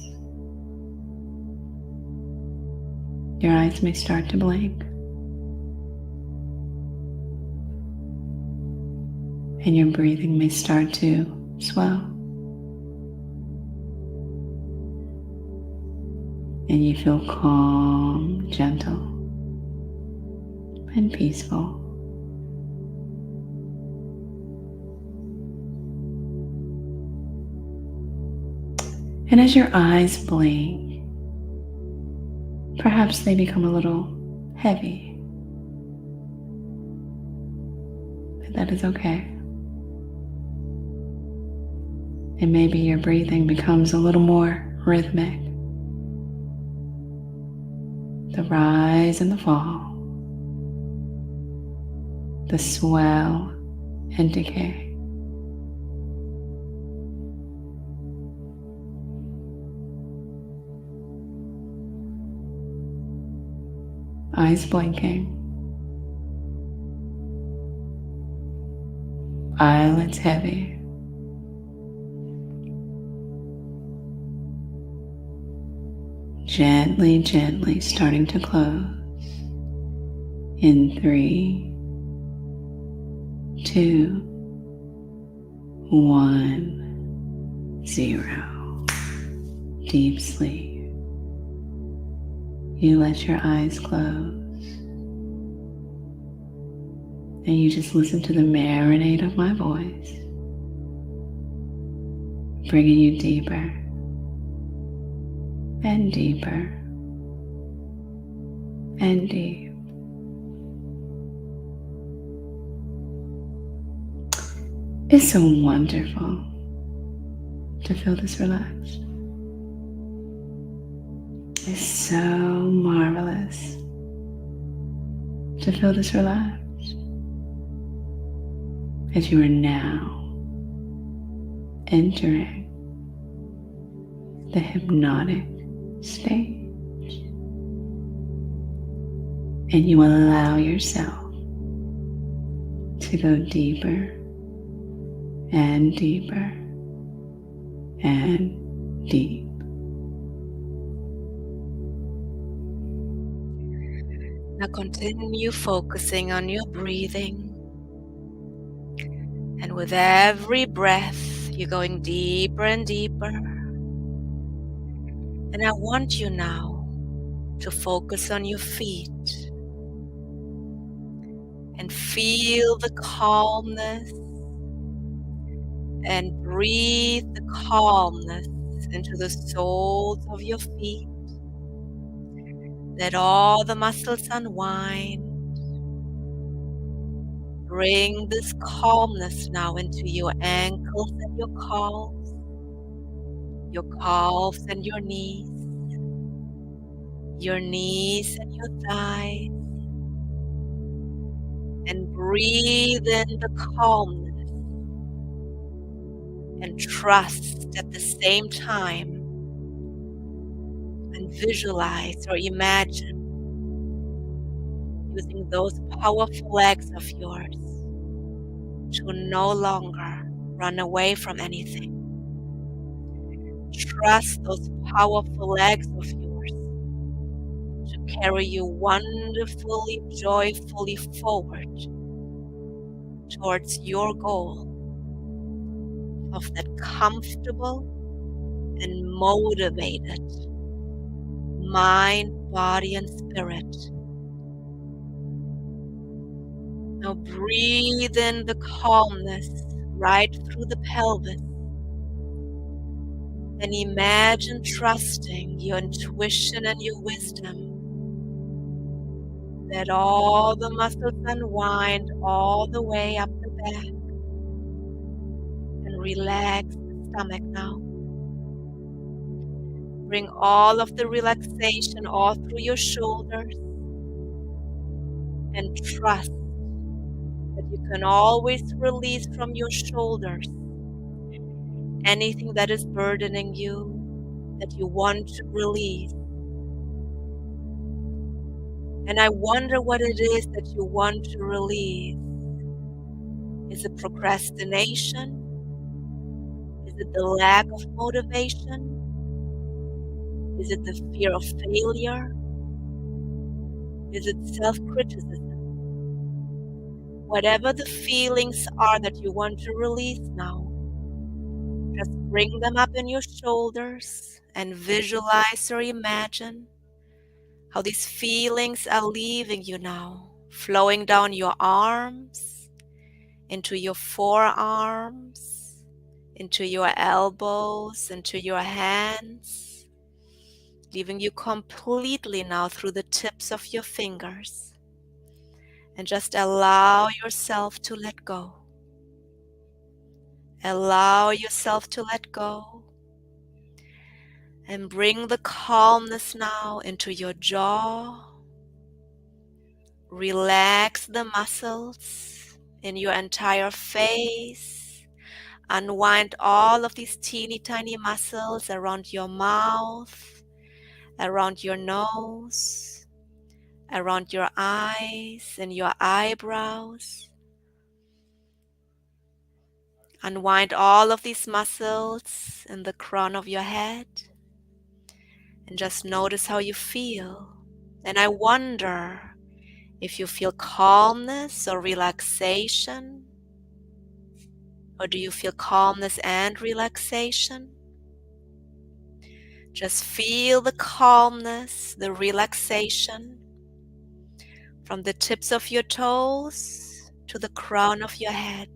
your eyes may start to blink. And your breathing may start to swell. And you feel calm, gentle, and peaceful. And as your eyes blink, perhaps they become a little heavy. But that is okay. And maybe your breathing becomes a little more rhythmic. The rise and the fall, the swell and decay. Eyes blinking, eyelids heavy. Gently, gently starting to close in 3, 2, 1, 0. Deep sleep. You let your eyes close and you just listen to the marinade of my voice, bringing you deeper and deeper and deep. It's so wonderful to feel this relaxed. It's so marvelous to feel this relaxed as you are now entering the hypnotic stage, and you allow yourself to go deeper and deeper and deep. Now continue focusing on your breathing, and with every breath you're going deeper and deeper. And I want you now to focus on your feet and feel the calmness and breathe the calmness into the soles of your feet. Let all the muscles unwind. Bring this calmness now into your ankles and your calves and your knees and your thighs. And breathe in the calmness and trust at the same time, and visualize or imagine using those powerful legs of yours to no longer run away from anything. Trust those powerful legs of yours to carry you wonderfully, joyfully forward towards your goal of that comfortable and motivated mind, body, and spirit. Now breathe in the calmness right through the pelvis And imagine trusting your intuition and your wisdom. Let all the muscles unwind all the way up the back and relax the stomach now. Bring all of the relaxation all through your shoulders and trust that you can always release from your shoulders anything that is burdening you, that you want to release. And I wonder what it is that you want to release. Is it procrastination? Is it the lack of motivation? Is it the fear of failure? Is it self-criticism? Whatever the feelings are that you want to release now, just bring them up in your shoulders and visualize or imagine how these feelings are leaving you now, flowing down your arms, into your forearms, into your elbows, into your hands, leaving you completely now through the tips of your fingers. And just allow yourself to let go. Allow yourself to let go. And bring the calmness now into your jaw. Relax the muscles in your entire face. Unwind all of these teeny tiny muscles around your mouth, around your nose, around your eyes and your eyebrows. Unwind all of these muscles in the crown of your head and just notice how you feel. And I wonder if you feel calmness or relaxation, or do you feel calmness and relaxation? Just feel the calmness, the relaxation from the tips of your toes to the crown of your head.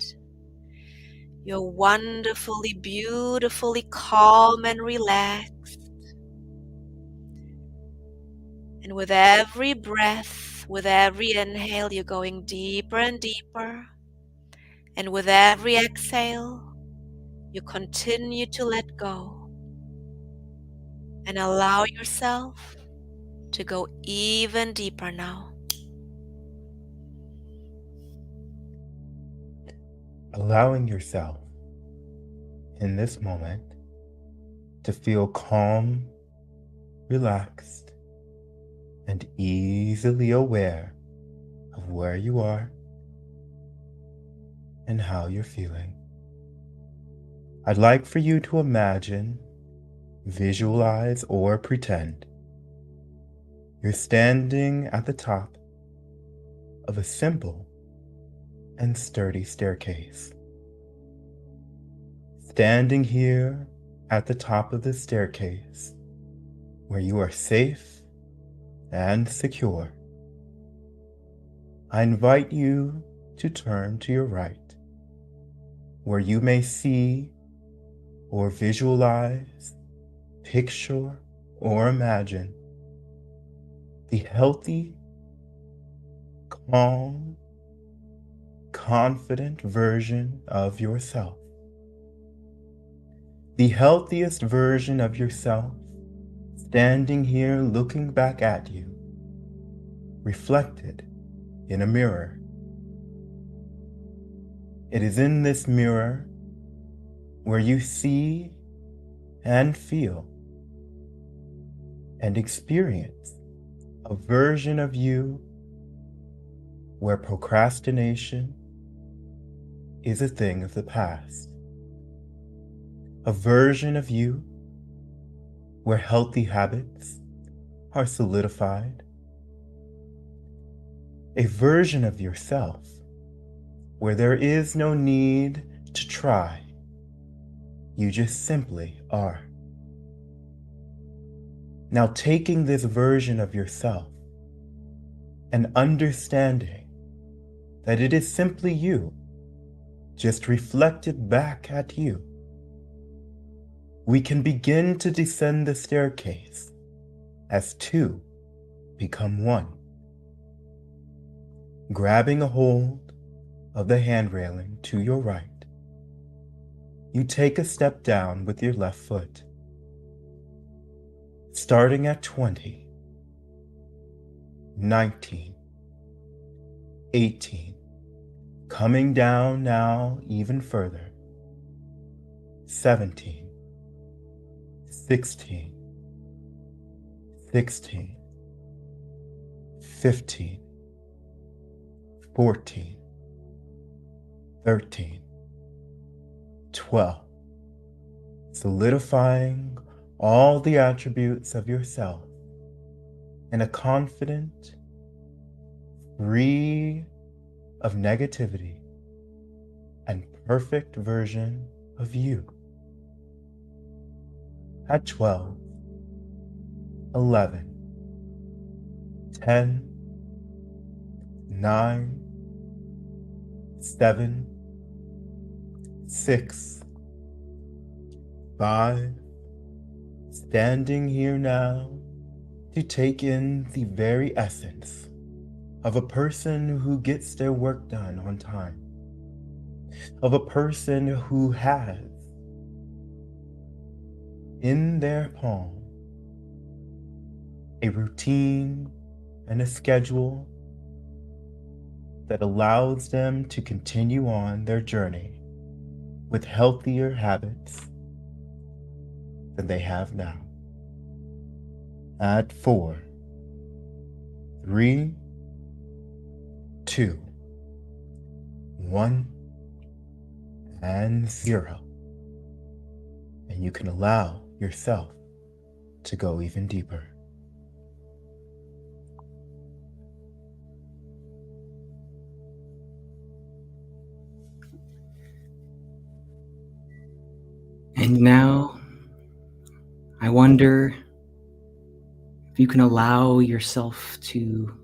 You're wonderfully, beautifully calm and relaxed. And with every breath, with every inhale, you're going deeper and deeper. And with every exhale, you continue to let go and allow yourself to go even deeper now. Allowing yourself in this moment to feel calm, relaxed, and easily aware of where you are and how you're feeling. I'd like for you to imagine, visualize, or pretend you're standing at the top of a simple and sturdy staircase. Standing here at the top of the staircase, where you are safe and secure, I invite you to turn to your right, where you may see or visualize, picture, or imagine the healthy, calm, confident version of yourself. The healthiest version of yourself standing here looking back at you, reflected in a mirror. It is in this mirror where you see and feel and experience a version of you where procrastination is a thing of the past. A version of you where healthy habits are solidified. A version of yourself where there is no need to try. You just simply are. Now, taking this version of yourself and understanding that it is simply you, just reflected back at you, we can begin to descend the staircase as two become one. Grabbing a hold of the hand railing to your right, you take a step down with your left foot, starting at 20, 19, 18, coming down now even further, 17, 16, 16, 15, 14, 13, 12, solidifying all the attributes of yourself in a confident, free of negativity, and perfect version of you. At 12, 11, 10, 9, 7, 6, 5, standing here now to take in the very essence of a person who gets their work done on time, of a person who has in their palm a routine and a schedule that allows them to continue on their journey with healthier habits than they have now. At 4, 3, 2, 1, and 0. And you can allow yourself to go even deeper. And now, I wonder if you can allow yourself to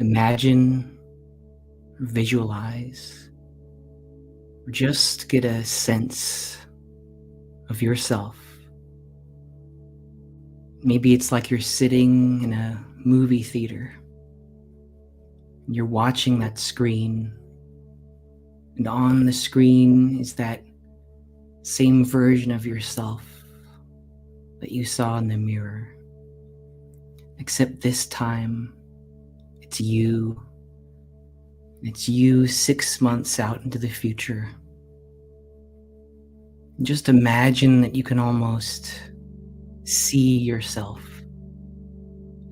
imagine, or visualize, or just get a sense of yourself. Maybe it's like you're sitting in a movie theater. You're watching that screen, and on the screen is that same version of yourself that you saw in the mirror. Except this time, it's you. It's you 6 months out into the future. Just imagine that you can almost see yourself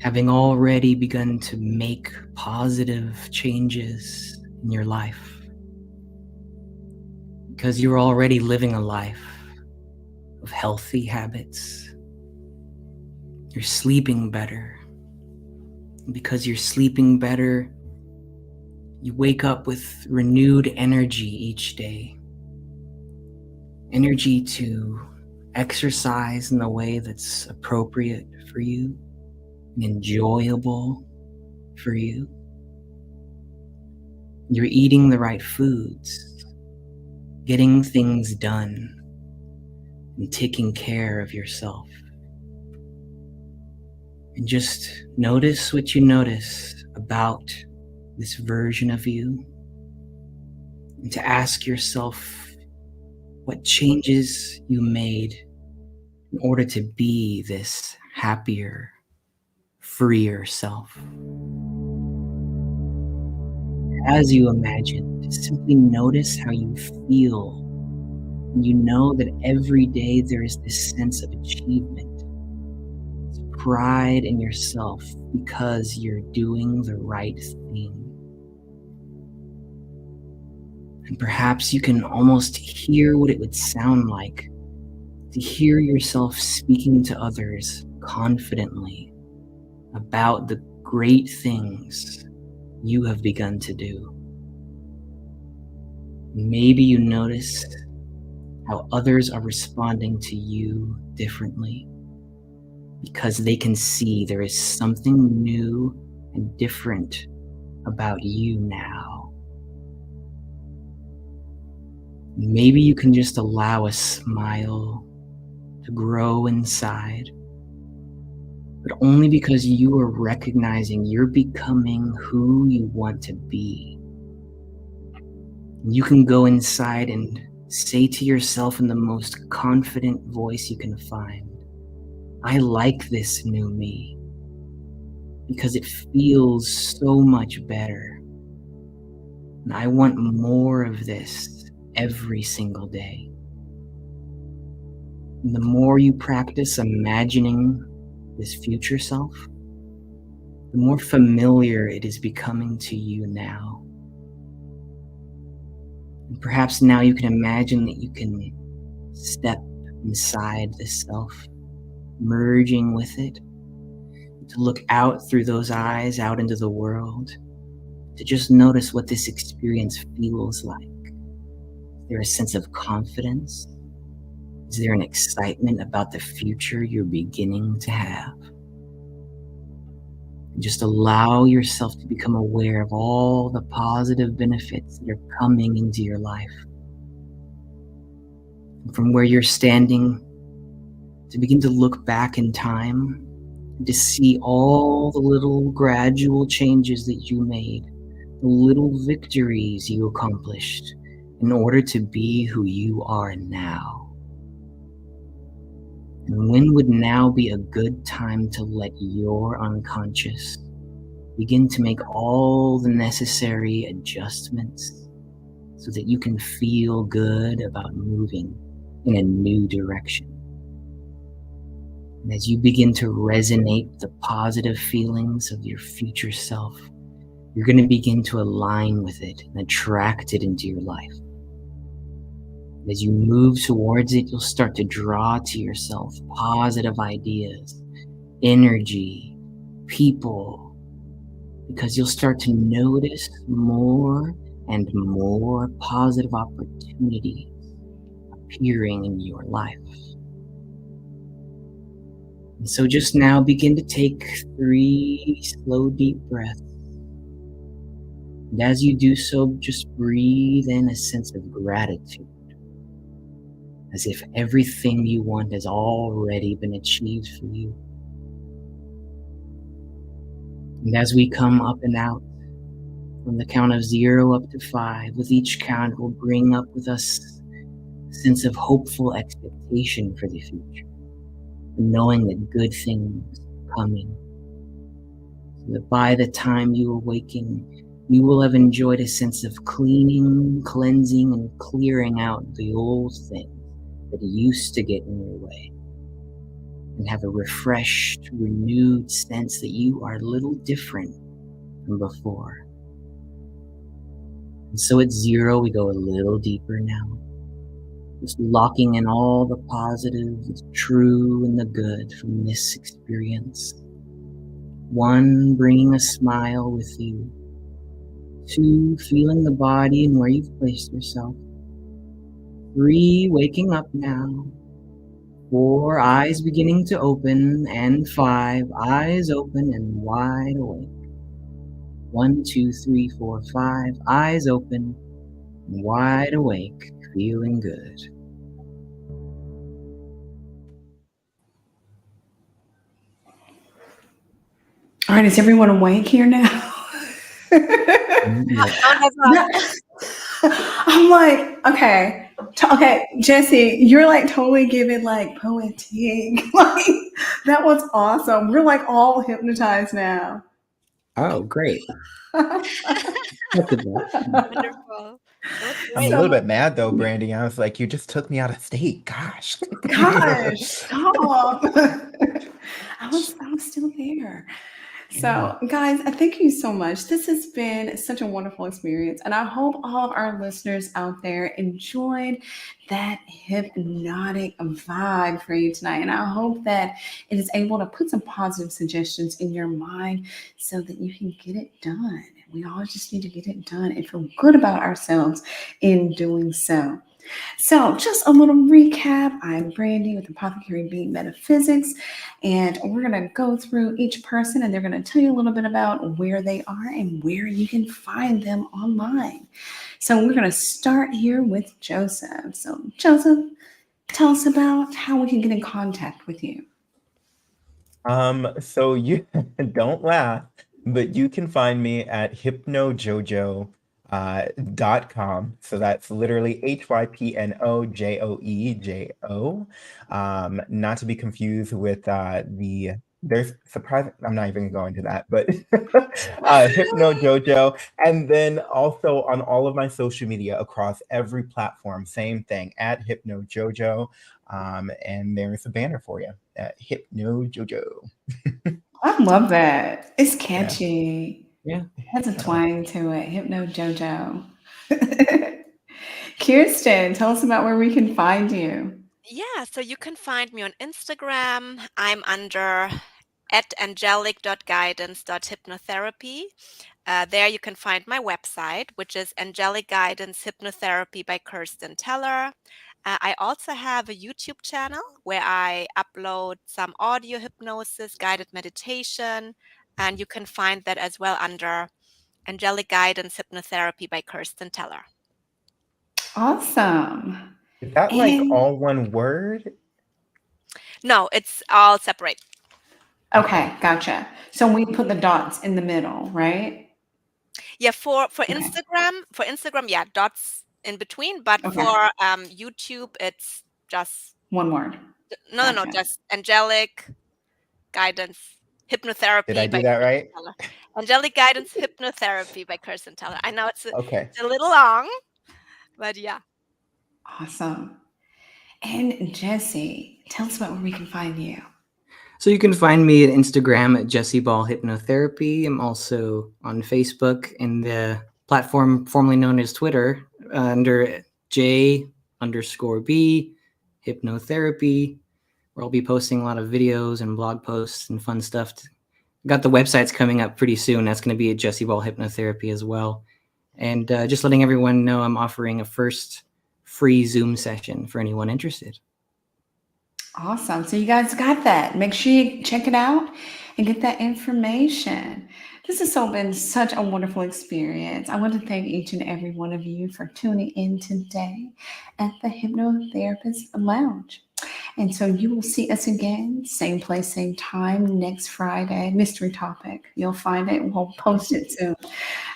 having already begun to make positive changes in your life. Because you're already living a life of healthy habits. You're sleeping better. And because you're sleeping better, you wake up with renewed energy each day. Energy to exercise in the way that's appropriate for you and enjoyable for you. You're eating the right foods, getting things done, and taking care of yourself. And just notice what you notice about this version of you, and to ask yourself what changes you made in order to be this happier, freer self. As you imagine, just simply notice how you feel. And you know that every day there is this sense of achievement, this pride in yourself because you're doing the right thing. And perhaps you can almost hear what it would sound like to hear yourself speaking to others confidently about the great things you have begun to do. Maybe you notice how others are responding to you differently because they can see there is something new and different about you now. Maybe you can just allow a smile to grow inside, but only because you are recognizing you're becoming who you want to be. You can go inside and say to yourself in the most confident voice you can find, I like this new me because it feels so much better. And I want more of this every single day. And the more you practice imagining this future self, the more familiar it is becoming to you now. And perhaps now you can imagine that you can step inside this self, merging with it, to look out through those eyes, out into the world, to just notice what this experience feels like. Is there a sense of confidence? Is there an excitement about the future you're beginning to have? Just allow yourself to become aware of all the positive benefits that are coming into your life. And from where you're standing, to begin to look back in time, and to see all the little gradual changes that you made, the little victories you accomplished in order to be who you are now. And when would now be a good time to let your unconscious begin to make all the necessary adjustments so that you can feel good about moving in a new direction? And as you begin to resonate the positive feelings of your future self, you're going to begin to align with it and attract it into your life. As you move towards it, you'll start to draw to yourself positive ideas, energy, people, because you'll start to notice more and more positive opportunities appearing in your life. And so just now begin to take 3 slow, deep breaths. And as you do so, just breathe in a sense of gratitude, as if everything you want has already been achieved for you. And as we come up and out, from the count of 0 up to 5, with each count we'll bring up with us a sense of hopeful expectation for the future, and knowing that good things are coming, so that by the time you awaken, you will have enjoyed a sense of cleaning, cleansing, and clearing out the old things that used to get in your way, and have a refreshed, renewed sense that you are a little different from before. And so at 0, we go a little deeper now, just locking in all the positive, the true, and the good from this experience. 1, bringing a smile with you. 2, feeling the body and where you've placed yourself. 3, waking up now. 4, eyes beginning to open. And 5, eyes open and wide awake. 1, 2, 3, 4, 5, eyes open and wide awake, feeling good. All right, is everyone awake here now? I'm like, okay, Jesse, you're like totally giving like poetic. Like, that was awesome. We're like all hypnotized now. Oh, great. Wonderful. That was I'm a great. little bit mad though, Brandy. I was like, you just took me out of state. Gosh. Gosh, stop. I was still there. So, guys, thank you so much. This has been such a wonderful experience, and I hope all of our listeners out there enjoyed that hypnotic vibe for you tonight. And I hope that it is able to put some positive suggestions in your mind so that you can get it done. We all just need to get it done and feel good about ourselves in doing so. So, just a little recap. I'm Brandy with Apothecary Being Metaphysics, and we're going to go through each person and they're going to tell you a little bit about where they are and where you can find them online. So, we're going to start here with Joseph. So, Joseph, tell us about how we can get in contact with you. So you don't laugh, but you can find me at hypnojojo.com. So that's literally HYPNOJOEJO. Not to be confused with there's surprising, I'm not even going to that, but Hypnojojo. And then also on all of my social media across every platform, same thing at Hypnojojo. And there's a banner for you at Hypnojojo. I love that. It's Yeah. catchy. Yeah. It has a So, twang to it. Hypno JoJo. Kirsten, tell us about where we can find you. Yeah, so you can find me on Instagram. I'm under at angelic.guidance.hypnotherapy. There you can find my website, which is Angelic Guidance Hypnotherapy by Kirsten Teller. I also have a YouTube channel where I upload some audio hypnosis, guided meditation, and you can find that as well under Angelic Guidance Hypnotherapy by Kirsten Teller. Awesome. is that like And all one word? No, it's all separate. okay, gotcha. So we put the dots in the middle, right? Yeah, for Okay. Instagram, yeah, dots in between, but Okay. for YouTube, it's just One word. no, Gotcha. just Angelic Guidance Did I Hypnotherapy by do that Kirsten right? Teller. Angelic Guidance Hypnotherapy by Kirsten Teller. I know Okay. it's a little long, but yeah. Awesome. And Jesse, tell us about where we can find you. So you can find me at Instagram at Jesse Ball Hypnotherapy. I'm also on Facebook and the platform formerly known as Twitter under J_B Hypnotherapy, where I'll be posting a lot of videos and blog posts and fun stuff. Got the websites coming up pretty soon. That's going to be at Jesse Ball Hypnotherapy as well. And just letting everyone know I'm offering a first free Zoom session for anyone interested. Awesome. So you guys got that. Make sure you check it out and get that information. This has so been such a wonderful experience. I want to thank each and every one of you for tuning in today at the Hypnotherapist Lounge. And so you will see us again, same place, same time, next Friday. Mystery topic. You'll find it. We'll post it soon.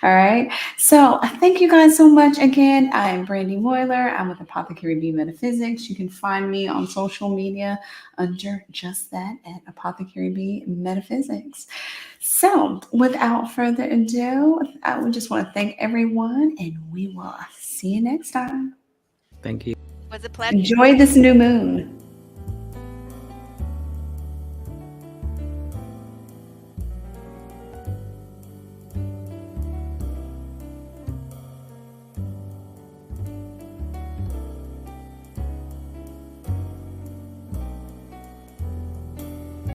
All right. So thank you guys so much again. I'm Brandy Moyler. I'm with Apothecary B Metaphysics. You can find me on social media under just that at Apothecary B Metaphysics. So without further ado, I would just want to thank everyone and we will see you next time. Thank you. It was a pleasure. Enjoy this new moon.